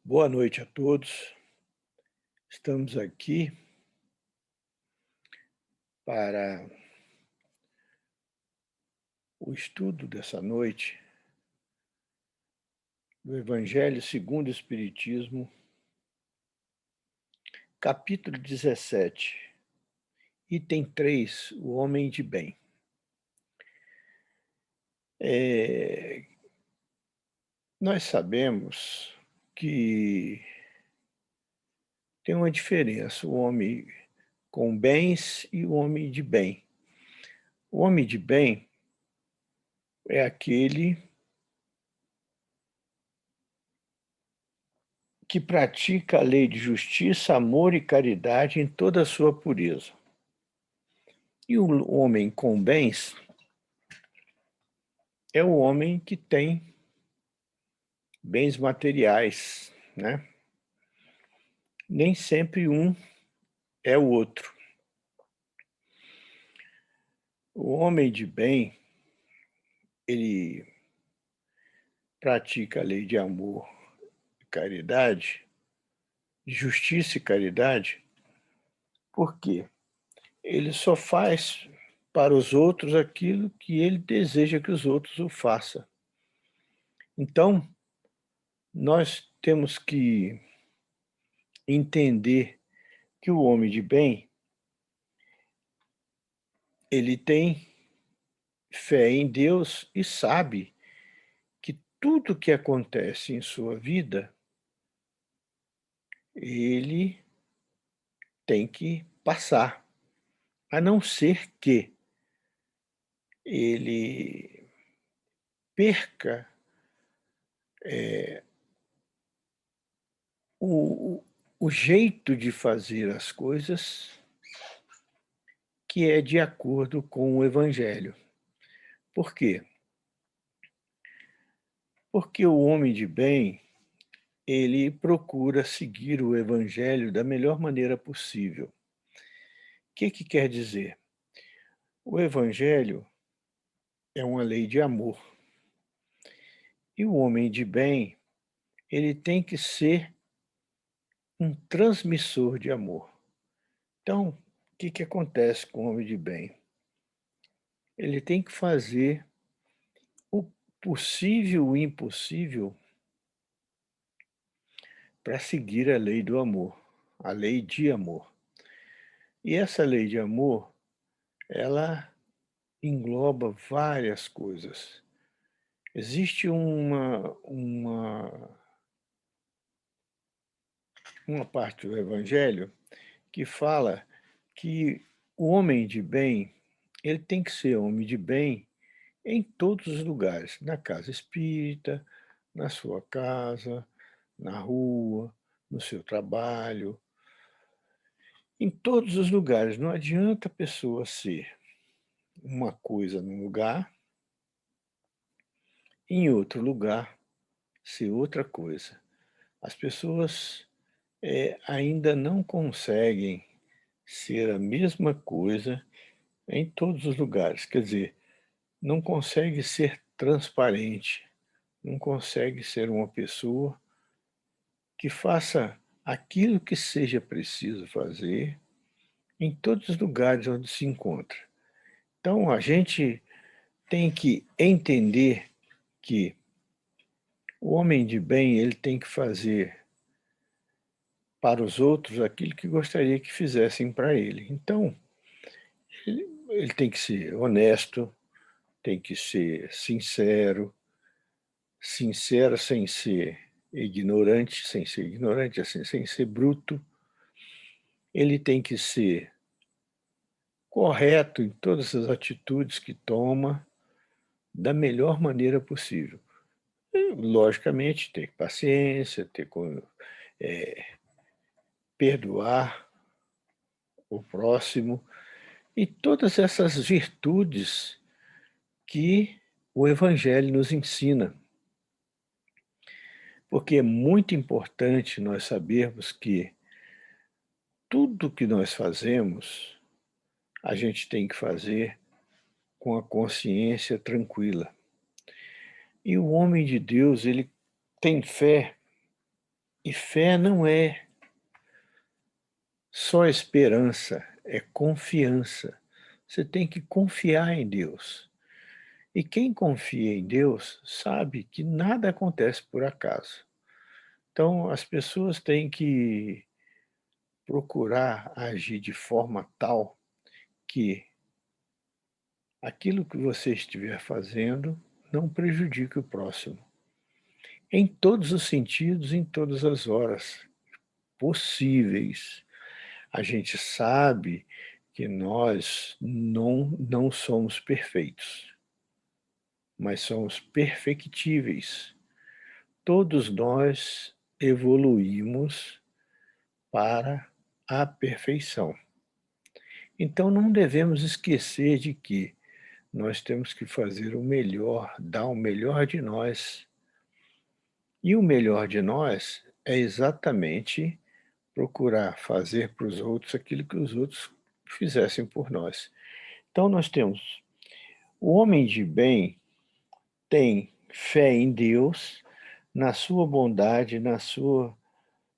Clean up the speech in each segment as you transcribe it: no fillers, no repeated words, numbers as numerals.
Boa noite a todos. Estamos aqui para o estudo dessa noite do Evangelho segundo o Espiritismo, capítulo 17, item 3, o homem de bem. Nós sabemos que tem uma diferença, o homem com bens e o homem de bem. O homem de bem é aquele que pratica a lei de justiça, amor e caridade em toda a sua pureza. E o homem com bens é o homem que tem bens materiais, né? Nem sempre um é o outro. O homem de bem, ele pratica a lei de amor e caridade, justiça e caridade, porque ele só faz para os outros aquilo que ele deseja que os outros o façam. Então, nós temos que entender que o homem de bem, ele tem fé em Deus e sabe que tudo que acontece em sua vida, ele tem que passar, a não ser que ele perca o o jeito de fazer as coisas que é de acordo com o evangelho. Por quê? Porque o homem de bem, ele procura seguir o evangelho da melhor maneira possível. O que que quer dizer? O evangelho é uma lei de amor. E o homem de bem, ele tem que ser um transmissor de amor. Então, o que que acontece com o homem de bem? Ele tem que fazer o possível e o impossível para seguir a lei do amor, a lei de amor. E essa lei de amor, ela engloba várias coisas. Existe uma parte do evangelho que fala que o homem de bem, ele tem que ser homem de bem em todos os lugares, na casa espírita, na sua casa, na rua, no seu trabalho, em todos os lugares. Não adianta a pessoa ser uma coisa num lugar, em outro lugar ser outra coisa. As pessoas ainda não conseguem ser a mesma coisa em todos os lugares. Quer dizer, não consegue ser transparente, não consegue ser uma pessoa que faça aquilo que seja preciso fazer em todos os lugares onde se encontra. Então, a gente tem que entender que o homem de bem, ele tem que fazer para os outros aquilo que gostaria que fizessem para ele. Então, ele tem que ser honesto, tem que ser sincero, sincero sem ser ignorante, assim, sem ser bruto. Ele tem que ser correto em todas as atitudes que toma, da melhor maneira possível. E, logicamente, ter paciência, perdoar o próximo e todas essas virtudes que o Evangelho nos ensina. Porque é muito importante nós sabermos que tudo que nós fazemos, a gente tem que fazer com a consciência tranquila. E o homem de Deus, ele tem fé E fé não é só esperança, é confiança. Você tem que confiar em Deus. E quem confia em Deus sabe que nada acontece por acaso. Então, as pessoas têm que procurar agir de forma tal que aquilo que você estiver fazendo não prejudique o próximo. Em todos os sentidos, em todas as horas possíveis. A gente sabe que nós não somos perfeitos, mas somos perfectíveis. Todos nós evoluímos para a perfeição. Então não devemos esquecer de que nós temos que fazer o melhor, dar o melhor de nós. E o melhor de nós é exatamente procurar fazer para os outros aquilo que os outros fizessem por nós. Então nós temos o homem de bem tem fé em Deus, na sua bondade, na sua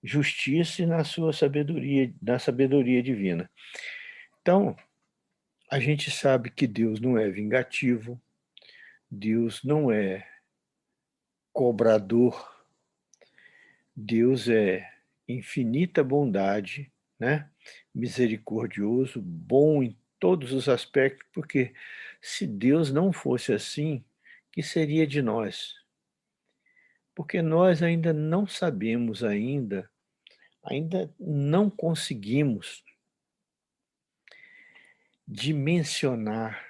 justiça e na sua sabedoria, na sabedoria divina. Então, a gente sabe que Deus não é vingativo, Deus não é cobrador, Deus é infinita bondade, né? Misericordioso, bom em todos os aspectos, porque se Deus não fosse assim, que seria de nós? Porque nós ainda não sabemos ainda não conseguimos dimensionar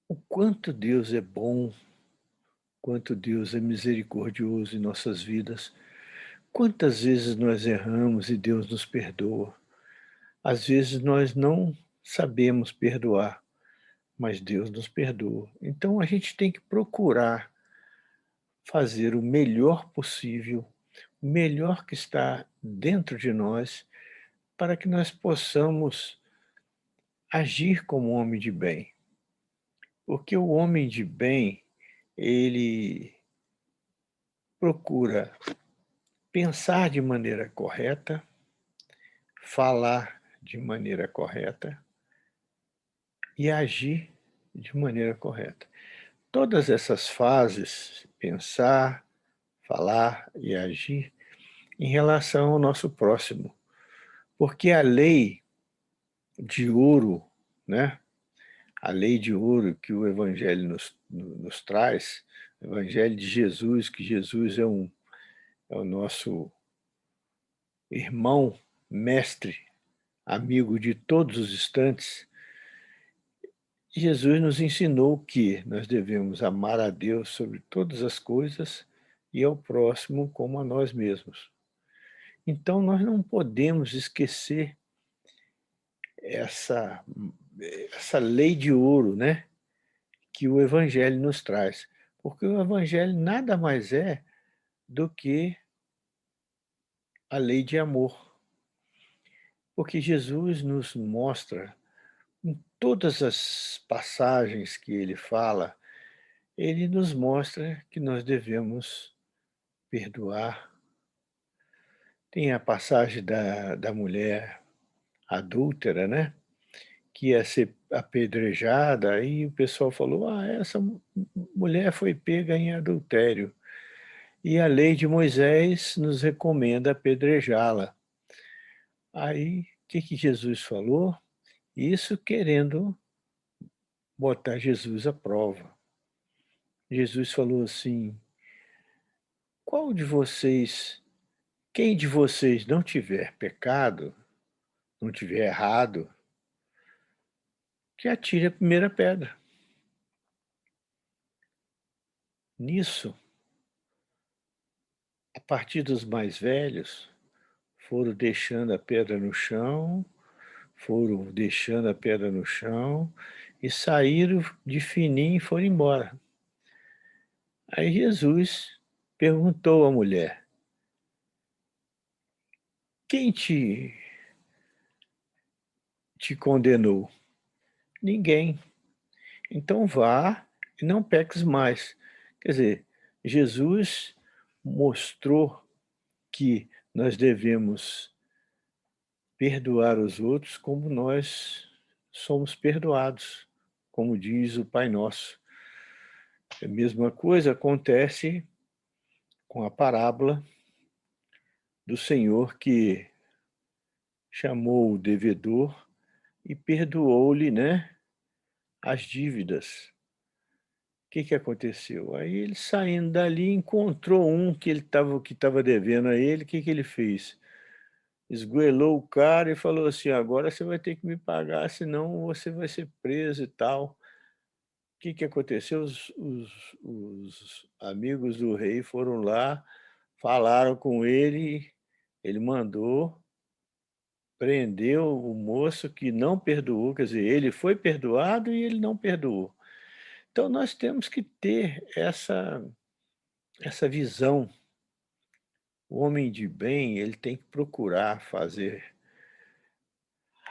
o quanto Deus é bom, quanto Deus é misericordioso em nossas vidas. Quantas vezes nós erramos e Deus nos perdoa. Às vezes nós não sabemos perdoar, mas Deus nos perdoa. Então a gente tem que procurar fazer o melhor possível, o melhor que está dentro de nós, para que nós possamos agir como homem de bem. Porque o homem de bem, ele procura pensar de maneira correta, falar de maneira correta e agir de maneira correta. Todas essas fases, pensar, falar e agir, em relação ao nosso próximo. Porque a lei de ouro, né? A lei de ouro que o Evangelho nos traz, o Evangelho de Jesus, que Jesus é o nosso irmão, mestre, amigo de todos os instantes. Jesus nos ensinou que nós devemos amar a Deus sobre todas as coisas e ao próximo como a nós mesmos. Então nós não podemos esquecer essa, essa lei de ouro, né, que o Evangelho nos traz. Porque o Evangelho nada mais é do que a lei de amor. Porque Jesus nos mostra, em todas as passagens que ele fala, ele nos mostra que nós devemos perdoar. Tem a passagem da mulher adúltera, né? Que ia ser apedrejada, aí o pessoal falou: ah, essa mulher foi pega em adultério. E a lei de Moisés nos recomenda apedrejá-la. Aí, o que Jesus falou? Isso querendo botar Jesus à prova. Jesus falou assim: qual de vocês, quem de vocês não tiver pecado, não tiver errado, que atire a primeira pedra. Nisso, a partir dos mais velhos, foram deixando a pedra no chão, foram deixando a pedra no chão e saíram de fininho e foram embora. Aí Jesus perguntou à mulher: quem te condenou? Ninguém. Então vá e não peques mais. Quer dizer, Jesus mostrou que nós devemos perdoar os outros como nós somos perdoados, como diz o Pai Nosso. A mesma coisa acontece com a parábola do Senhor que chamou o devedor e perdoou-lhe, né, as dívidas. O que que aconteceu? Aí ele saindo dali encontrou um que estava devendo a ele, o que que ele fez? Esgoelou o cara e falou assim: "Agora você vai ter que me pagar, senão você vai ser preso e tal". O que que aconteceu? Os amigos do rei foram lá, falaram com ele, ele mandou, prendeu o moço que não perdoou, quer dizer, ele foi perdoado e ele não perdoou. Então nós temos que ter essa visão. O homem de bem, ele tem que procurar fazer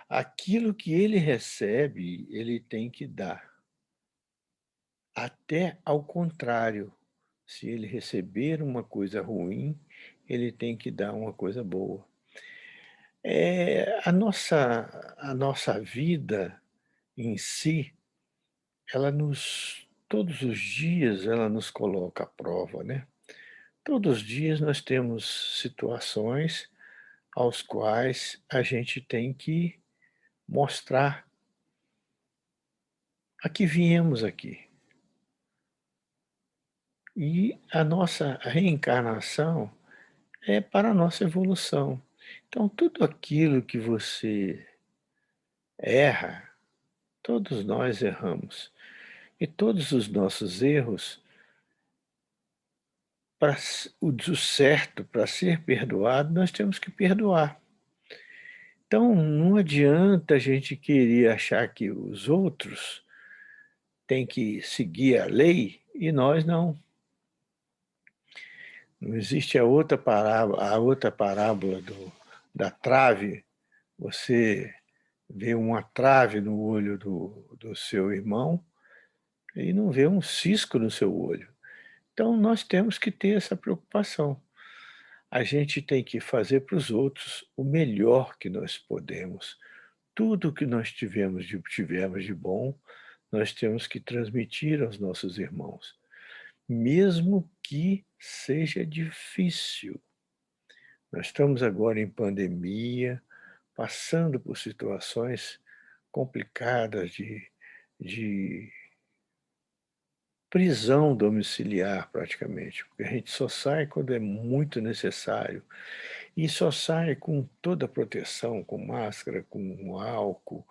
aquilo que ele recebe, ele tem que dar. Até ao contrário, se ele receber uma coisa ruim, ele tem que dar uma coisa boa. A nossa vida em si, ela nos todos os dias ela nos coloca à prova, né. Todos os dias nós temos situações aos quais a gente tem que mostrar a que viemos aqui. E a nossa reencarnação é para a nossa evolução. Então, tudo aquilo que você erra, todos nós erramos. E todos os nossos erros, para o certo, para ser perdoado, nós temos que perdoar. Então, não adianta a gente querer achar que os outros têm que seguir a lei e nós não. Não existe a outra parábola da trave. Você vê uma trave no olho do seu irmão e não vê um cisco no seu olho. Então nós temos que ter essa preocupação. A gente tem que fazer para os outros o melhor que nós podemos. Tudo que nós tivemos de bom, nós temos que transmitir aos nossos irmãos, mesmo que seja difícil. Nós estamos agora em pandemia, passando por situações complicadas de prisão domiciliar praticamente, porque a gente só sai quando é muito necessário, e só sai com toda a proteção, com máscara, com álcool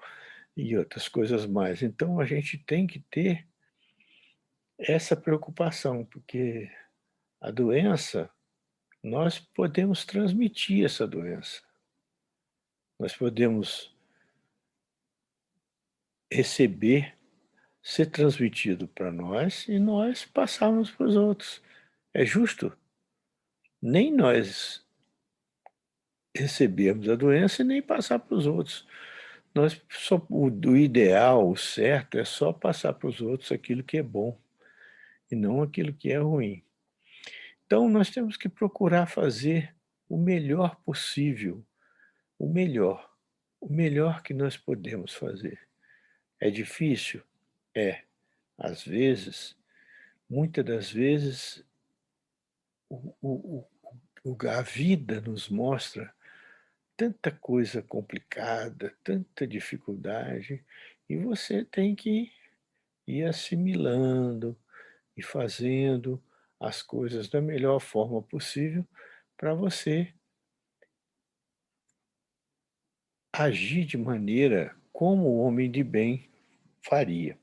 e outras coisas mais. Então a gente tem que ter essa preocupação, porque a doença, nós podemos transmitir essa doença. Nós podemos receber, ser transmitido para nós e nós passarmos para os outros. É justo? Nem nós recebemos a doença e nem passar para os outros. Nós só o ideal, o certo é só passar para os outros aquilo que é bom e não aquilo que é ruim. Então nós temos que procurar fazer o melhor possível, o melhor, o melhor que nós podemos fazer. É difícil? É. Às vezes, muitas das vezes, a vida nos mostra tanta coisa complicada, tanta dificuldade, e você tem que ir assimilando e fazendo as coisas da melhor forma possível para você agir de maneira como o homem de bem faria.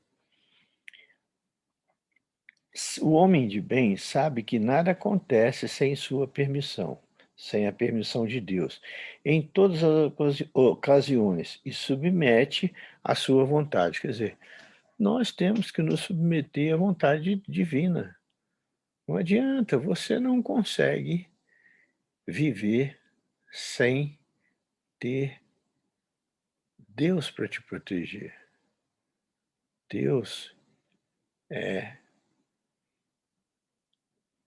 O homem de bem sabe que nada acontece sem sua permissão, sem a permissão de Deus, em todas as ocasiões, e submete à sua vontade. Quer dizer, nós temos que nos submeter à vontade divina. Não adianta, você não consegue viver sem ter Deus para te proteger. Deus é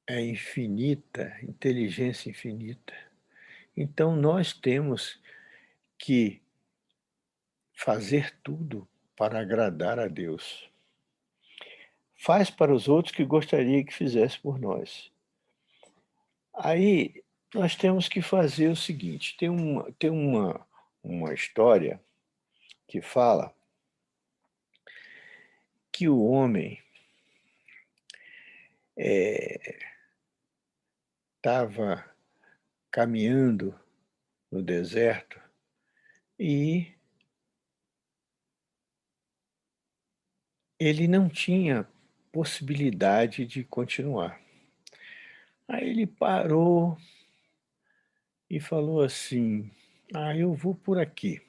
é infinita, inteligência infinita. Então nós temos que fazer tudo para agradar a Deus. Faz para os outros que gostaria que fizesse por nós. Aí nós temos que fazer o seguinte, tem uma história que fala que o homem estava caminhando no deserto e ele não tinha possibilidade de continuar. Aí ele parou e falou assim: "Ah, eu vou por aqui".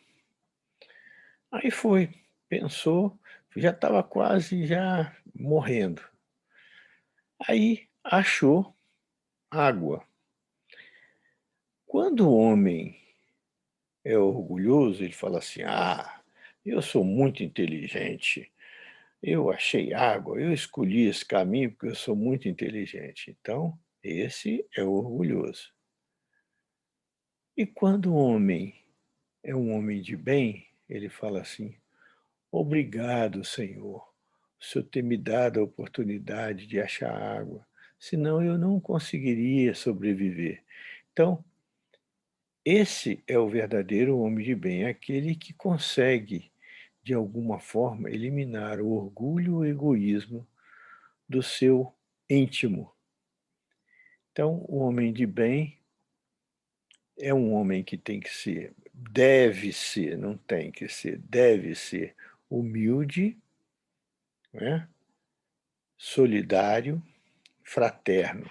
Aí foi, pensou, já estava quase já morrendo. Aí achou água. Quando o homem é orgulhoso, ele fala assim: "Ah, eu sou muito inteligente, eu achei água, eu escolhi esse caminho porque eu sou muito inteligente". Então, esse é o orgulhoso. E quando o homem é um homem de bem, ele fala assim: "Obrigado, Senhor, o Senhor ter me dado a oportunidade de achar água, senão eu não conseguiria sobreviver". Então, esse é o verdadeiro homem de bem, é aquele que consegue, de alguma forma, eliminar o orgulho e o egoísmo do seu íntimo. Então, o homem de bem é um homem que tem que ser, deve ser, não tem que ser, deve ser humilde, né, solidário, fraterno,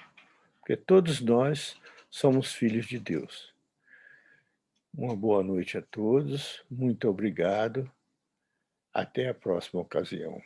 porque todos nós somos filhos de Deus. Uma boa noite a todos, muito obrigado, até a próxima ocasião.